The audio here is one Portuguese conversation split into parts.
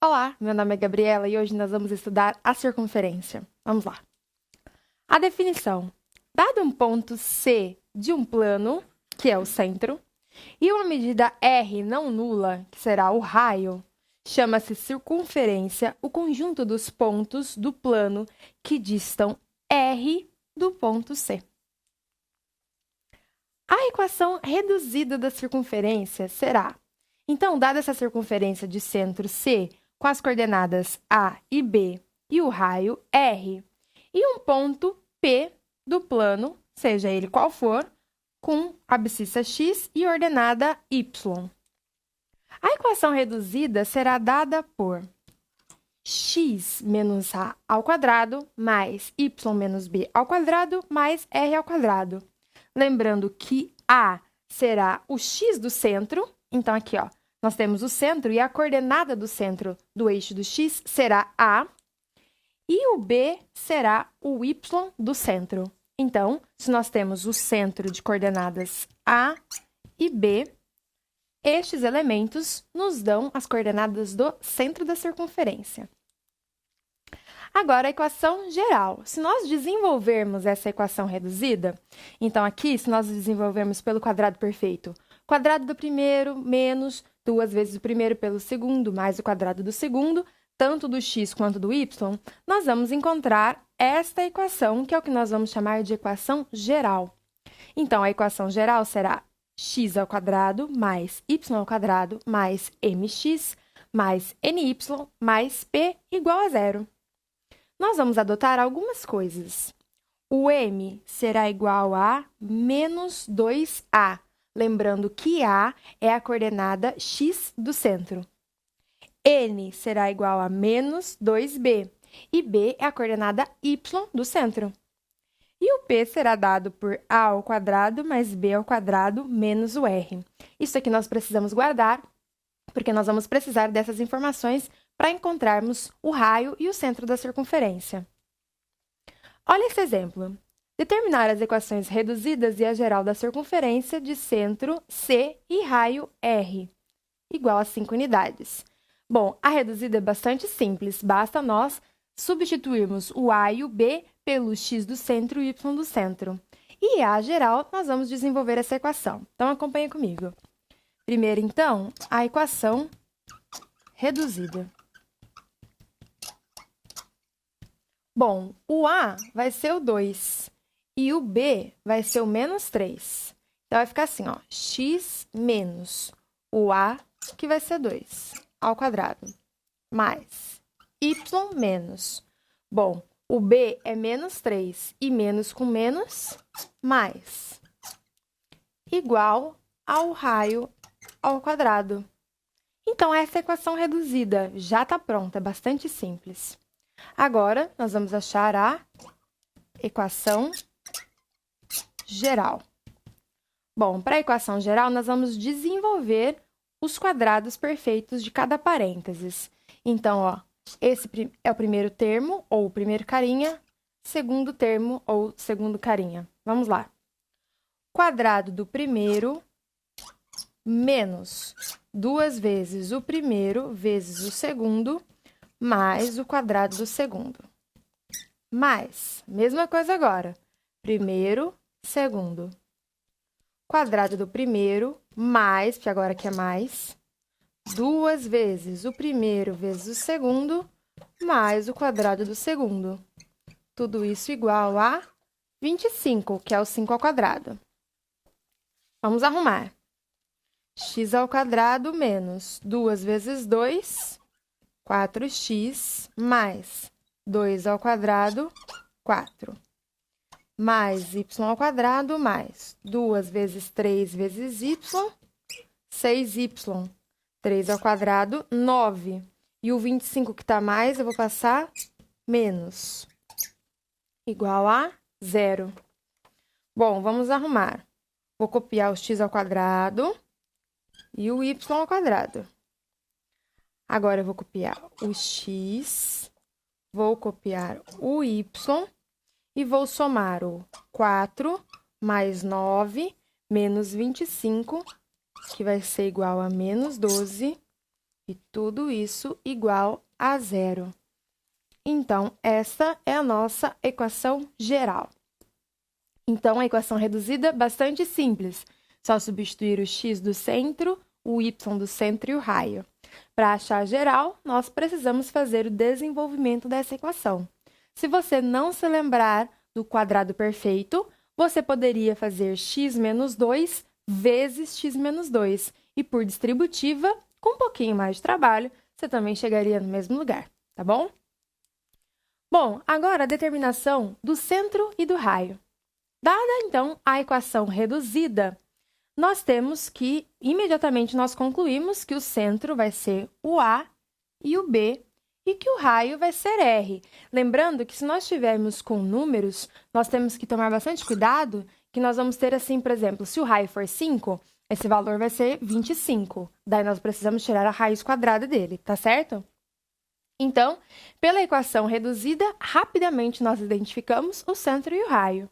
Olá, meu nome é Gabriela e hoje nós vamos estudar a circunferência. Vamos lá. A definição. Dado um ponto C de um plano, que é o centro, e uma medida R não nula, que será o raio, chama-se circunferência o conjunto dos pontos do plano que distam R do ponto C. A equação reduzida da circunferência será, então, dada essa circunferência de centro C, com as coordenadas A e B e o raio R, e um ponto P do plano, seja ele qual for, com abscissa x e ordenada y. A equação reduzida será dada por x menos a ao quadrado mais y menos b ao quadrado mais r ao quadrado. Lembrando que a será o x do centro, então aqui, ó, nós temos o centro e a coordenada do centro do eixo do x será A, e o B será o y do centro. Então, se nós temos o centro de coordenadas A e B, estes elementos nos dão as coordenadas do centro da circunferência. Agora, a equação geral. Se nós desenvolvermos essa equação reduzida, então aqui, se nós desenvolvermos pelo quadrado perfeito, quadrado do primeiro menos 2 vezes o primeiro pelo segundo, mais o quadrado do segundo, tanto do x quanto do y, nós vamos encontrar esta equação, que é o que nós vamos chamar de equação geral. Então, a equação geral será x ao quadrado mais y ao quadrado mais mx mais ny mais p igual a zero. Nós vamos adotar algumas coisas. O m será igual a menos 2a, lembrando que A é a coordenada x do centro. N será igual a menos 2b, e B é a coordenada y do centro. E o P será dado por A ao quadrado mais B ao quadrado menos o R. Isso aqui nós precisamos guardar, porque nós vamos precisar dessas informações para encontrarmos o raio e o centro da circunferência. Olha esse exemplo. Determinar as equações reduzidas e a geral da circunferência de centro C e raio R, igual a 5 unidades. Bom, a reduzida é bastante simples, basta nós substituirmos o A e o B pelo x do centro e y do centro. E a geral, nós vamos desenvolver essa equação. Então, acompanhe comigo. Primeiro, então, a equação reduzida. Bom, o A vai ser o 2. E o B vai ser o menos 3. Então, vai ficar assim, ó, x menos o A, que vai ser 2, ao quadrado, mais y menos. Bom, o B é menos 3 e menos com menos, mais, igual ao raio ao quadrado. Então, essa equação reduzida já está pronta, é bastante simples. Agora, nós vamos achar a equação geral. Bom, para a equação geral, nós vamos desenvolver os quadrados perfeitos de cada parênteses. Então, ó, esse é o primeiro termo, ou o primeiro carinha, segundo termo, ou segundo carinha. Vamos lá. Quadrado do primeiro menos 2 vezes o primeiro vezes o segundo, mais o quadrado do segundo. Mais, mesma coisa agora. Primeiro, segundo. Quadrado do primeiro, mais, porque agora aqui é mais, 2 vezes o primeiro vezes o segundo, mais o quadrado do segundo. Tudo isso igual a 25, que é o 5 ao quadrado. Vamos arrumar. X ao quadrado menos 2 vezes 2, 4x, mais 2 ao quadrado, 4. Mais y ao quadrado, mais 2 vezes 3 vezes y, 6y. 3 ao quadrado, 9. E o 25 que está mais, eu vou passar menos. Igual a 0. Bom, vamos arrumar. Vou copiar o x ao quadrado e o y ao quadrado. Agora, eu vou copiar o x, vou copiar o y e vou somar o 4 mais 9 menos 25, que vai ser igual a menos 12, E tudo isso igual a zero. Então, essa é a nossa equação geral. Então, a equação reduzida, bastante simples. Só substituir o x do centro, o y do centro e o raio. Para achar a geral, nós precisamos fazer o desenvolvimento dessa equação. Se você não se lembrar do quadrado perfeito, você poderia fazer x menos 2 vezes x menos 2. E por distributiva, com um pouquinho mais de trabalho, você também chegaria no mesmo lugar, tá bom? Bom, agora a determinação do centro e do raio. Dada, então, a equação reduzida, nós temos que, imediatamente, nós concluímos que o centro vai ser o A e o B, e que o raio vai ser R. Lembrando que se nós tivermos com números, nós temos que tomar bastante cuidado, que nós vamos ter assim, por exemplo, se o raio for 5, esse valor vai ser 25. Daí nós precisamos tirar a raiz quadrada dele, tá certo? Então, pela equação reduzida, rapidamente nós identificamos o centro e o raio.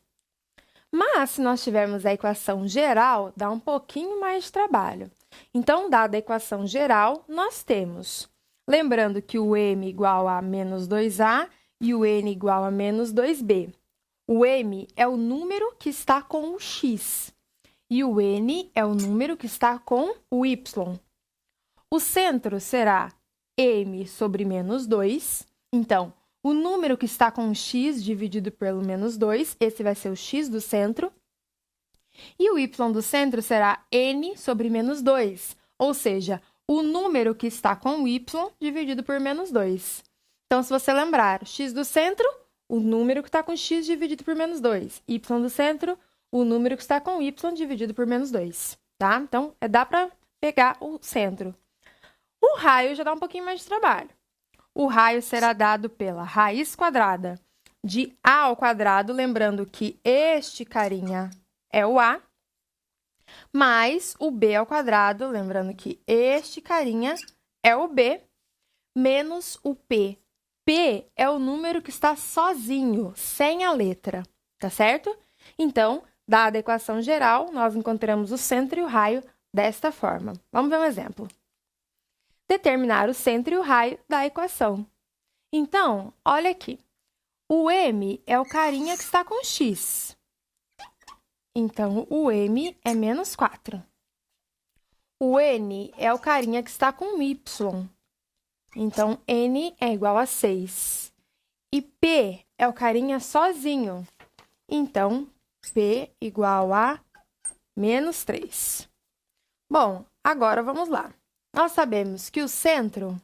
Mas, se nós tivermos a equação geral, dá um pouquinho mais de trabalho. Então, dada a equação geral, nós temos, lembrando que o m igual a menos 2a e o n igual a menos 2b. O m é o número que está com o x e o n é o número que está com o y. O centro será m sobre menos 2. Então, o número que está com x dividido pelo menos 2, esse vai ser o x do centro. E o y do centro será n sobre menos 2, ou seja, o número que está com o y dividido por menos 2. Então, se você lembrar, x do centro, o número que está com x dividido por menos 2. Y do centro, o número que está com y dividido por menos 2, tá? Então, dá para pegar o centro. O raio já dá um pouquinho mais de trabalho. O raio será dado pela raiz quadrada de a ao quadrado, lembrando que este carinha é o a, mais o b ao quadrado, lembrando que este carinha é o b, menos o p. P é o número que está sozinho, sem a letra, tá certo? Então, dada a equação geral, nós encontramos o centro e o raio desta forma. Vamos ver um exemplo. Determinar o centro e o raio da equação. Então, olha aqui. O m é o carinha que está com x. Então, o m é menos 4. O n é o carinha que está com y. Então, n é igual a 6. E p é o carinha sozinho. Então, p igual a menos 3. Bom, agora vamos lá. Nós sabemos que o centro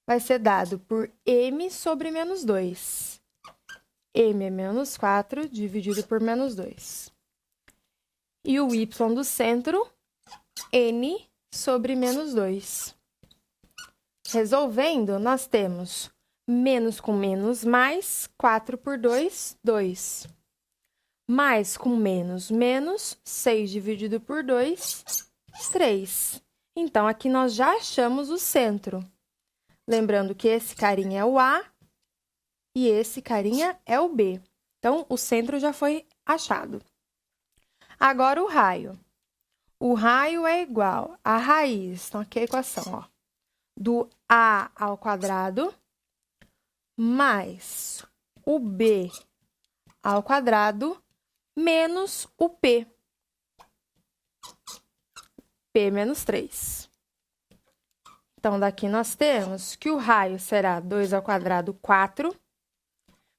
vai ser dado por m sobre menos 2. M é menos 4 dividido por menos 2. E o y do centro, n sobre menos 2. Resolvendo, nós temos menos com menos mais, 4 por 2, 2. Mais com menos, menos, 6 dividido por 2, 3. Então, aqui nós já achamos o centro. Lembrando que esse carinha é o A e esse carinha é o B. Então, o centro já foi achado. Agora, o raio. O raio é igual à raiz, então aqui é a equação, ó, do A ao quadrado mais o B ao quadrado menos o P. P menos 3. Então, daqui nós temos que o raio será 2 ao quadrado, 4,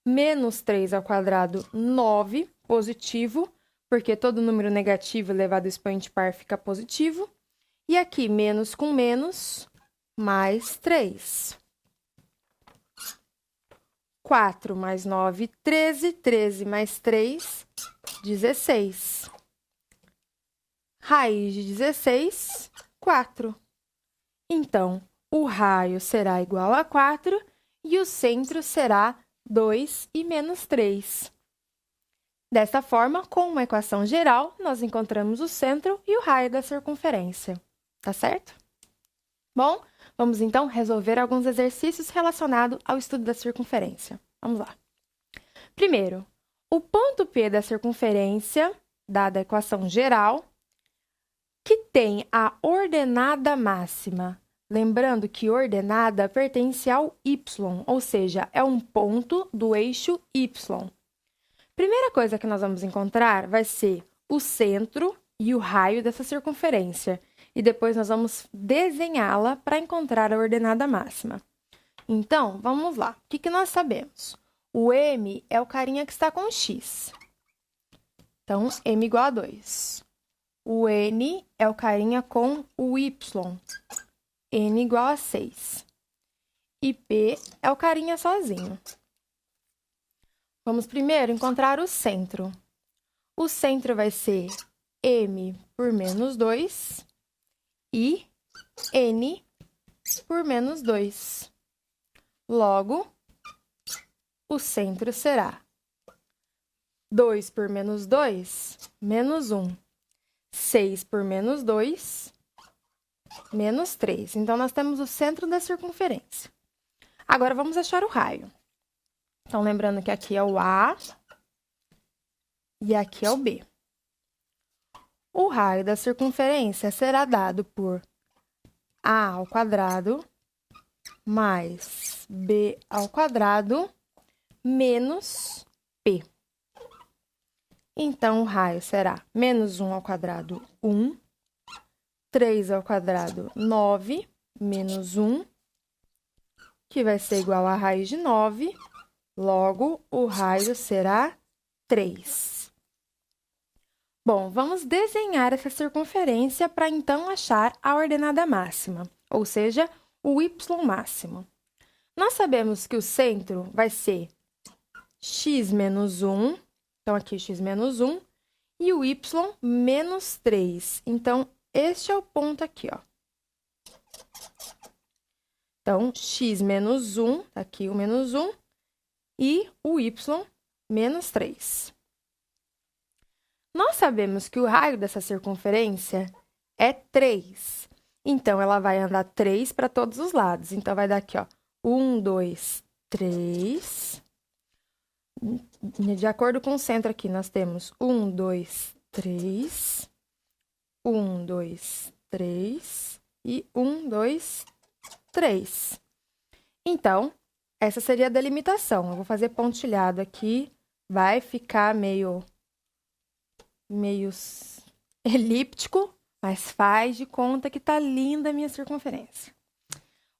menos 3 ao quadrado, 9, positivo, porque todo número negativo elevado ao expoente par fica positivo. E aqui, menos com menos, mais 3. 4 mais 9, 13. 13 mais 3, 16. Raiz de 16, 4. Então, o raio será igual a 4 e o centro será 2 e menos 3. Dessa forma, com uma equação geral, nós encontramos o centro e o raio da circunferência. Tá certo? Bom, vamos então resolver alguns exercícios relacionados ao estudo da circunferência. Vamos lá. Primeiro, o ponto P da circunferência, dada a equação geral, que tem a ordenada máxima Lembrando que ordenada pertence ao y, ou seja, é um ponto do eixo y. Primeira coisa que nós vamos encontrar vai ser o centro e o raio dessa circunferência. E depois nós vamos desenhá-la para encontrar a ordenada máxima. Então, vamos lá. O que nós sabemos? O m é o carinha que está com x. Então, m igual a 2. O n é o carinha com o y. N igual a 6. E P é o carinha sozinho. Vamos primeiro encontrar o centro. O centro vai ser M por menos 2 e N por menos 2. Logo, o centro será 2 por menos 2, menos 1. 6 por menos 2, menos 3. Então, nós temos o centro da circunferência. Agora, vamos achar o raio. Então, lembrando que aqui é o A e aqui é o B. O raio da circunferência será dado por A ao quadrado mais B ao quadrado menos P. Então, o raio será menos 1 ao quadrado, 1. 3 ao quadrado, 9, menos 1, que vai ser igual a raiz de 9. Logo, o raio será 3. Bom, vamos desenhar essa circunferência para, então, achar a ordenada máxima, ou seja, o y máximo. Nós sabemos que o centro vai ser x menos 1, então, aqui x menos 1, e o y menos 3. Então, este é o ponto aqui, ó. Então, x menos 1, aqui o menos 1, e o y menos 3. Nós sabemos que o raio dessa circunferência é 3. Então, ela vai andar 3 para todos os lados. Então, vai dar aqui, ó, 1, 2, 3. De acordo com o centro aqui, nós temos 1, 2, 3. 1, 2, 3 e 1, 2, 3. Então, essa seria a delimitação. Eu vou fazer pontilhado aqui, vai ficar meio elíptico, mas faz de conta que tá linda a minha circunferência.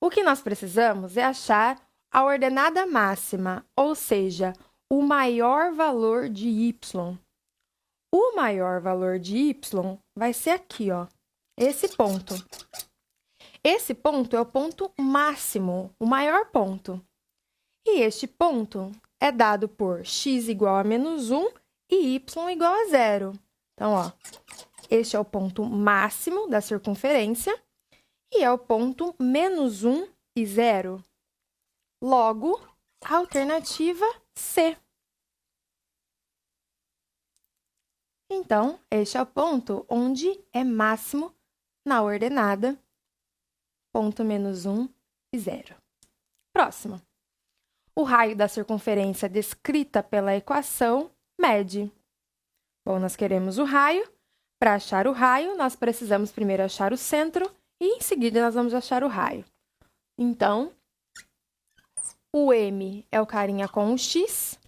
O que nós precisamos é achar a ordenada máxima, ou seja, o maior valor de y. O maior valor de y vai ser aqui, ó, esse ponto. Esse ponto é o ponto máximo, o maior ponto. E este ponto é dado por x igual a menos 1 e y igual a 0. Então, ó, este é o ponto máximo da circunferência e é o ponto menos 1 e 0. Logo, a alternativa C. Então, este é o ponto onde é máximo na ordenada, ponto menos 1 e 0. Próximo. O raio da circunferência descrita pela equação mede. Bom, nós queremos o raio. Para achar o raio, nós precisamos primeiro achar o centro e, em seguida, nós vamos achar o raio. Então, o M é o carinha com o X.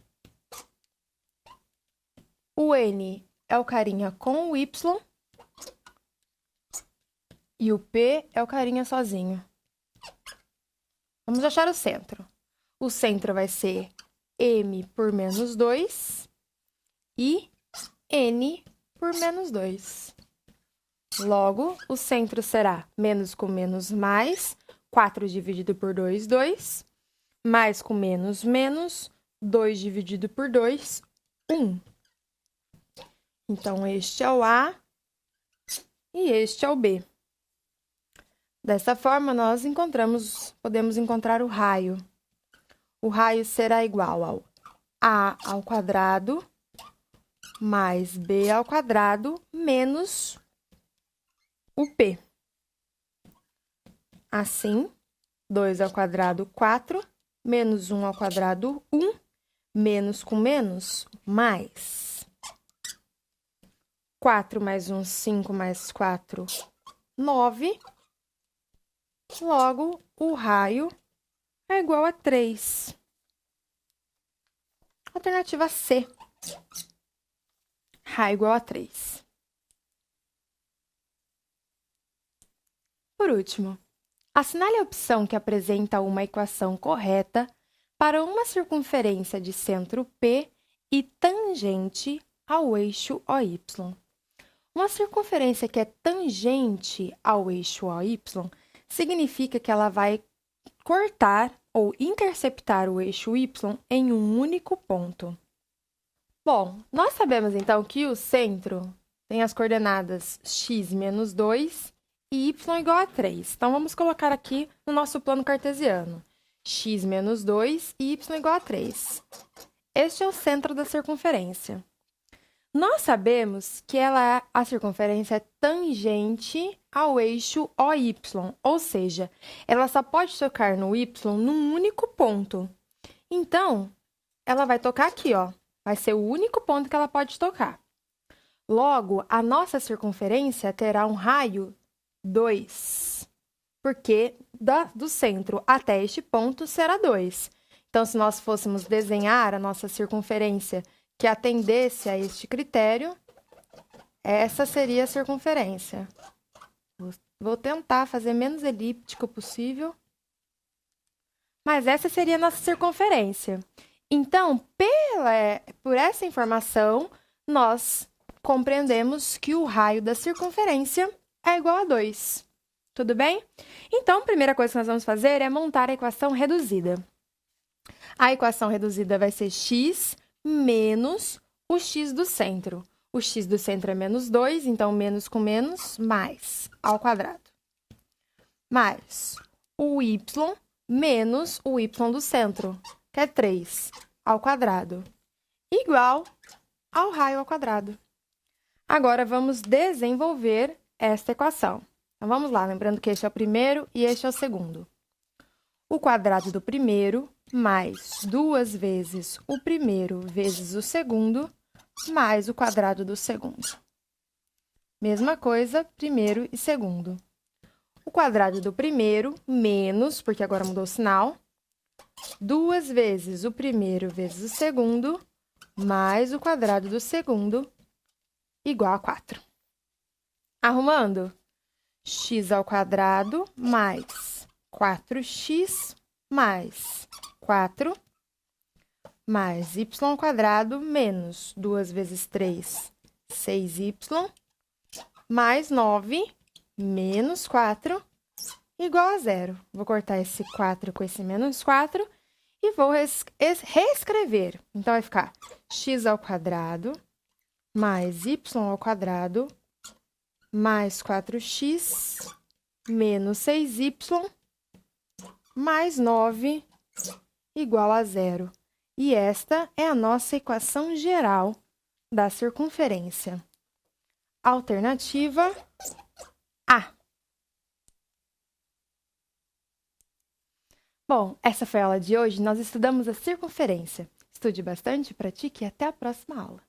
O N é o carinha com o Y. E o P é o carinha sozinho. Vamos achar o centro. O centro vai ser M por menos 2 e N por menos 2. Logo, o centro será menos com menos mais, 4 dividido por 2, 2. Mais com menos, menos, 2 dividido por 2, 1. Então, este é o A e este é o B. Dessa forma, nós podemos encontrar o raio. O raio será igual ao A ao quadrado mais B ao quadrado menos o P. Assim, 2 ao quadrado, 4, menos 1 ao quadrado, 1, menos com menos, mais. 4 mais 1, 5 mais 4, 9. Logo, o raio é igual a 3. Alternativa C. Raio igual a 3. Por último, assinale a opção que apresenta uma equação correta para uma circunferência de centro P e tangente ao eixo OY. Uma circunferência que é tangente ao eixo OY significa que ela vai cortar ou interceptar o eixo Y em um único ponto. Bom, nós sabemos então que o centro tem as coordenadas x menos 2 e y igual a 3. Então, vamos colocar aqui no nosso plano cartesiano. X menos 2 e y igual a 3. Este é o centro da circunferência. Nós sabemos que a circunferência é tangente ao eixo OY, ou seja, ela só pode tocar no Y num único ponto. Então, ela vai tocar aqui, ó. Vai ser o único ponto que ela pode tocar. Logo, a nossa circunferência terá um raio 2, porque do centro até este ponto será 2. Então, se nós fôssemos desenhar a nossa circunferência que atendesse a este critério, essa seria a circunferência. Vou tentar fazer menos elíptico possível, mas essa seria a nossa circunferência. Então, por essa informação, nós compreendemos que o raio da circunferência é igual a 2. Tudo bem? Então, a primeira coisa que nós vamos fazer é montar a equação reduzida. A equação reduzida vai ser x menos o x do centro. O x do centro é menos 2, então menos com menos, mais, ao quadrado. Mais o y menos o y do centro, que é 3, ao quadrado, igual ao raio ao quadrado. Agora, vamos desenvolver esta equação. Então, vamos lá, lembrando que este é o primeiro e este é o segundo. O quadrado do primeiro mais 2 vezes o primeiro vezes o segundo, mais o quadrado do segundo. Mesma coisa, primeiro e segundo. O quadrado do primeiro menos, porque agora mudou o sinal, 2 vezes o primeiro vezes o segundo, mais o quadrado do segundo, igual a 4. Arrumando, x ao quadrado mais 4x mais 4, mais y ao quadrado menos 2 vezes 3, 6y, mais 9, menos 4, igual a 0. Vou cortar esse 4 com esse menos 4 e vou reescrever. Então, vai ficar x ao quadrado mais y ao quadrado mais 4x menos 6y mais 9 igual a 0. E esta é a nossa equação geral da circunferência. Alternativa A. Bom, essa foi a aula de hoje. Nós estudamos a circunferência. Estude bastante, pratique e até a próxima aula.